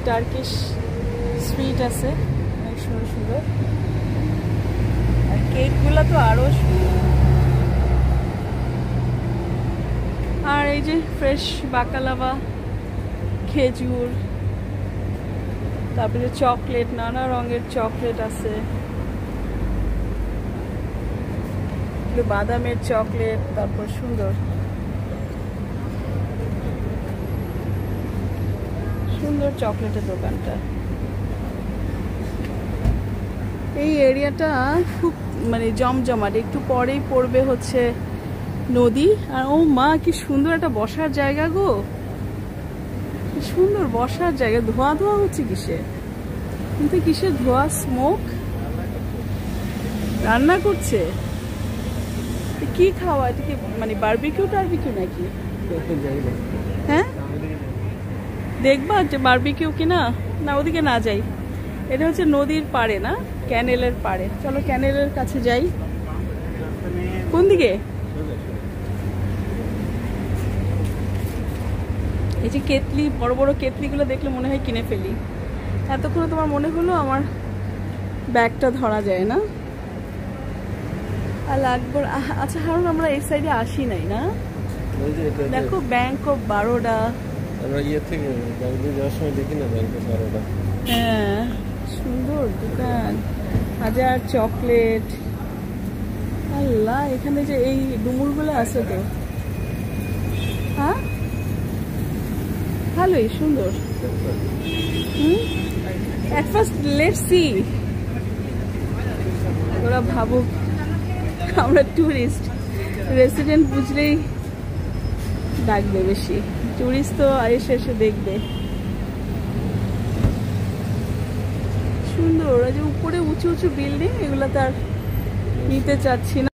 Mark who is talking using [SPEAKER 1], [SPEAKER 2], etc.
[SPEAKER 1] Turkish sweet আছে, অনেক সুন্দর সুন্দর। আর কেকগুলো তো আরো সুন্দর। আর এই যে ফ্রেশ বাকালাভা, খেজুর, তারপরে চকলেট, নানা রঙের চকলেট আছে, বাদামের চকলেট, তারপর সুন্দর সুন্দর চকলেটের দোকানটা। এই এরিয়াটা খুব মানে জমজমাট। একটু পরেই পড়বে হচ্ছে নদী। আর ও মা, কি সুন্দর একটা বসার জায়গা গো, কি সুন্দর বসার জায়গা। ধোয়া ধোয়া হচ্ছে কিসে, কিন্তু কিসের ধোয়া? স্মোক, রান্না করছে। কি খাওয়া এটা? কি মানে বারবিকিউ টারবিকিউ নাকি? হ্যাঁ, দেখবা যে বারবিকিউ কিনা। না, ওদিকে না যাই। এটা হচ্ছে নদীর পাড়ে, না ক্যানেলের পাড়ে। চলো ক্যানেলের কাছে যাই। কোন দিকে? এই যে কেতলি, বড় বড় কেতলিগুলো দেখলে মনে হয় কিনে ফেলি। এতক্ষণে তোমার মনে হলো আমার ব্যাগটা ধরা যায় না। আর লাগবে। আচ্ছা হারুন, আমরা এই সাইডে আসি নাই না? দেখো ব্যাংক অফ বারোডা।
[SPEAKER 2] আমরা ইয়ে থেকে ব্যাংকে যাওয়ার সময় দেখি না ব্যাংক অফ বারোডা।
[SPEAKER 1] হ্যাঁ, সুন্দর দোকান, হাজার চকলেট। আল্লাহ, এখানে যে এই ডুমুরগুলো আছে তো, হ্যাঁ ভালোই সুন্দর। At first let's see. ওরা ভাবুক আমরা ট্যুরিস্ট, রেসিডেন্ট বুঝলেই ডাকবে বেশি। ট্যুরিস্ট তো এসে এসে দেখবে। সুন্দর। ওরা যে উপরে উঁচু উঁচু বিল্ডিং, এগুলো তার নিতে চাচ্ছি না।